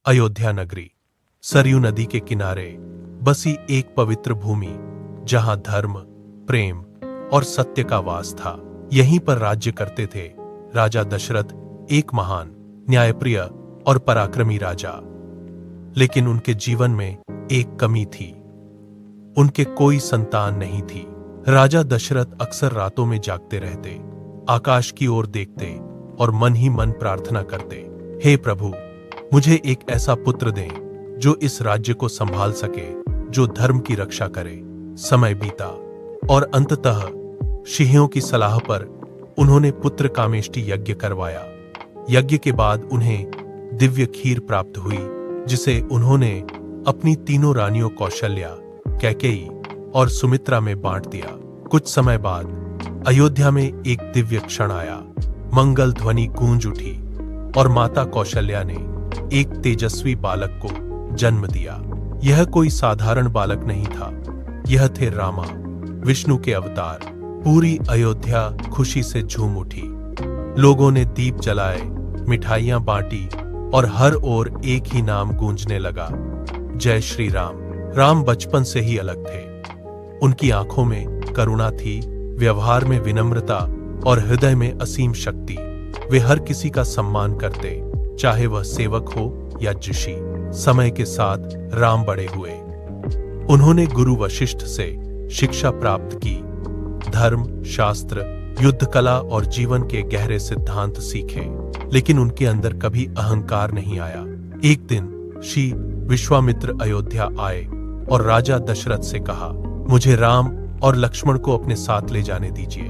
अयोध्या नगरी सरयू नदी के किनारे बसी एक पवित्र भूमि, जहां धर्म, प्रेम और सत्य का वास था। यहीं पर राज्य करते थे राजा दशरथ, एक महान, न्यायप्रिय और पराक्रमी राजा। लेकिन उनके जीवन में एक कमी थी, उनके कोई संतान नहीं थी। राजा दशरथ अक्सर रातों में जागते रहते, आकाश की ओर देखते और मन ही मन प्रार्थना करते, हे प्रभु, मुझे एक ऐसा पुत्र दें जो इस राज्य को संभाल सके, जो धर्म की रक्षा करे। समय बीता और अंततः शिहों की सलाह पर उन्होंने पुत्र कामेष्टि यज्ञ करवाया। यज्ञ के बाद उन्हें दिव्य खीर प्राप्त हुई, जिसे उन्होंने अपनी तीनों रानियों कौशल्या, कैकेयी और सुमित्रा में बांट दिया। कुछ समय बाद अयोध्या में एक दिव्य क्षण आया। मंगल ध्वनि गूंज उठी और माता कौशल्या ने एक तेजस्वी बालक को जन्म दिया। यह कोई साधारण बालक नहीं था, यह थे रामा, विष्णु के अवतार। पूरी अयोध्या खुशी से झूम उठी। लोगों ने दीप जलाए, मिठाइयां बांटी और हर ओर एक ही नाम गूंजने लगा, जय श्री राम। राम बचपन से ही अलग थे। उनकी आंखों में करुणा थी, व्यवहार में विनम्रता और हृदय में असीम शक्ति। वे हर किसी का सम्मान करते, चाहे वह सेवक हो या ऋषि। समय के साथ राम बड़े हुए। उन्होंने गुरु वशिष्ठ से शिक्षा प्राप्त की, धर्म, शास्त्र, युद्ध कला और जीवन के गहरे सिद्धांत सीखे। लेकिन उनके अंदर कभी अहंकार नहीं आया। एक दिन श्री विश्वामित्र अयोध्या आए और राजा दशरथ से कहा, मुझे राम और लक्ष्मण को अपने साथ ले जाने दीजिए,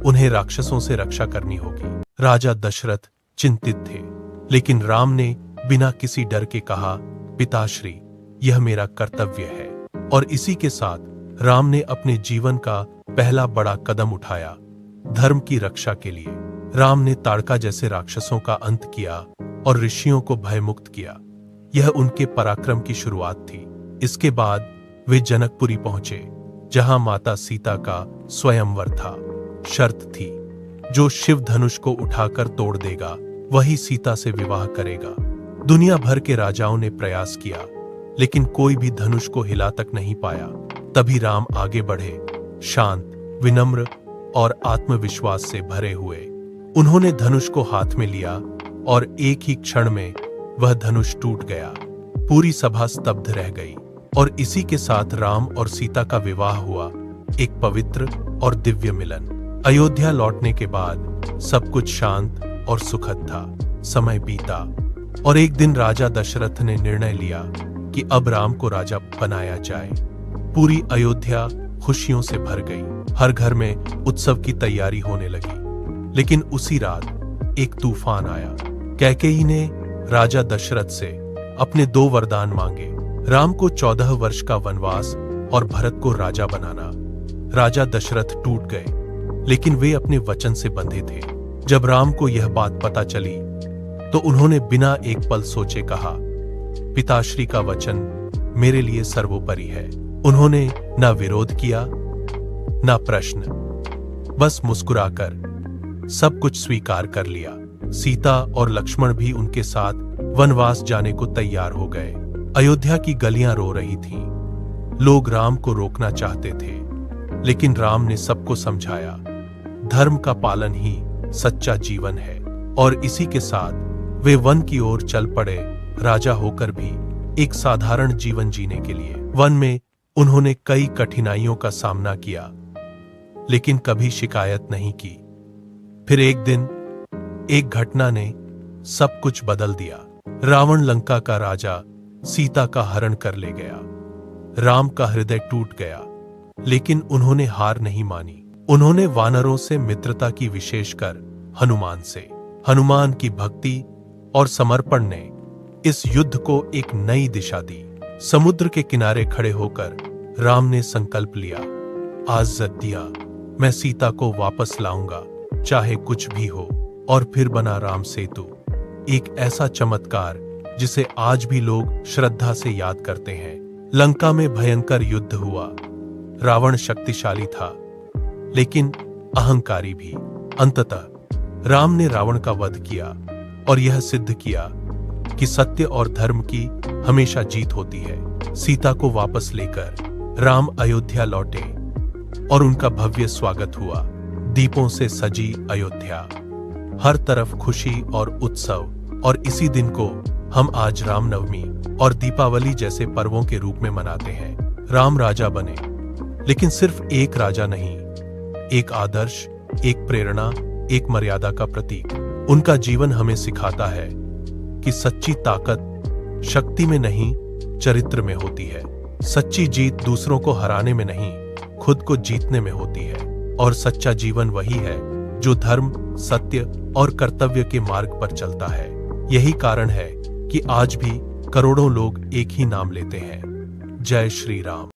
उन्हें राक्षसों से रक्षा करनी होगी। राजा दशरथ चिंतित थे, लेकिन राम ने बिना किसी डर के कहा, पिताश्री, यह मेरा कर्तव्य है। और इसी के साथ राम ने अपने जीवन का पहला बड़ा कदम उठाया, धर्म की रक्षा के लिए। राम ने ताड़का जैसे राक्षसों का अंत किया और ऋषियों को भयमुक्त किया। यह उनके पराक्रम की शुरुआत थी। इसके बाद वे जनकपुरी पहुंचे, जहां माता सीता का स्वयंवर था। शर्त थी, जो शिव धनुष को उठाकर तोड़ देगा, वही सीता से विवाह करेगा। दुनिया भर के राजाओं ने प्रयास किया, लेकिन कोई भी धनुष को हिला तक नहीं पाया। तभी राम आगे बढ़े, शांत, विनम्र और आत्मविश्वास से भरे हुए। उन्होंने धनुष को हाथ में लिया और एक ही क्षण में वह धनुष टूट गया। पूरी सभा स्तब्ध रह गई और इसी के साथ राम और सीता का विवाह हुआ, एक पवित्र और दिव्य मिलन। अयोध्या लौटने के बाद सब कुछ शांत और सुखद था। समय बीता और एक दिन राजा दशरथ ने निर्णय लिया कि अब राम को राजा बनाया जाए। पूरी अयोध्या खुशियों से भर गई। हर घर में उत्सव की तैयारी होने लगी। लेकिन उसी रात एक तूफान आया। कैकेयी ने राजा दशरथ से अपने 2 वरदान मांगे, राम को 14 वर्ष का वनवास और भरत को राजा बनाना। राजा दशरथ टूट गए, लेकिन वे अपने वचन से बंधे थे। जब राम को यह बात पता चली तो उन्होंने बिना एक पल सोचे कहा, पिताश्री का वचन मेरे लिए सर्वोपरि है। उन्होंने ना विरोध किया, ना प्रश्न, बस मुस्कुराकर सब कुछ स्वीकार कर लिया। सीता और लक्ष्मण भी उनके साथ वनवास जाने को तैयार हो गए। अयोध्या की गलियां रो रही थीं। लोग राम को रोकना चाहते थे, लेकिन राम ने सबको समझाया, धर्म का पालन ही सच्चा जीवन है। और इसी के साथ वे वन की ओर चल पड़े, राजा होकर भी एक साधारण जीवन जीने के लिए। वन में उन्होंने कई कठिनाइयों का सामना किया, लेकिन कभी शिकायत नहीं की। फिर एक दिन एक घटना ने सब कुछ बदल दिया। रावण लंका का राजा सीता का हरण कर ले गया। राम का हृदय टूट गया, लेकिन उन्होंने हार नहीं मानी। उन्होंने वानरों से मित्रता की, विशेषकर हनुमान से। हनुमान की भक्ति और समर्पण ने इस युद्ध को एक नई दिशा दी। समुद्र के किनारे खड़े होकर राम ने संकल्प लिया, आज दिया, मैं सीता को वापस लाऊंगा, चाहे कुछ भी हो। और फिर बना राम सेतु, एक ऐसा चमत्कार जिसे आज भी लोग श्रद्धा से याद करते हैं। लंका में भयंकर युद्ध हुआ। रावण शक्तिशाली था, लेकिन अहंकारी भी। अंततः राम ने रावण का वध किया और यह सिद्ध किया कि सत्य और धर्म की हमेशा जीत होती है। सीता को वापस लेकर राम अयोध्या लौटे और उनका भव्य स्वागत हुआ। दीपों से सजी अयोध्या, हर तरफ खुशी और उत्सव, और इसी दिन को हम आज रामनवमी और दीपावली जैसे पर्वों के रूप में मनाते हैं। राम राजा बने, लेकिन सिर्फ एक राजा नहीं, एक आदर्श, एक प्रेरणा, एक मर्यादा का प्रतीक। उनका जीवन हमें सिखाता है कि सच्ची ताकत शक्ति में नहीं, चरित्र में होती है। सच्ची जीत दूसरों को हराने में नहीं, खुद को जीतने में होती है। और सच्चा जीवन वही है जो धर्म, सत्य और कर्तव्य के मार्ग पर चलता है। यही कारण है कि आज भी करोड़ों लोग एक ही नाम लेते हैं, जय श्री राम।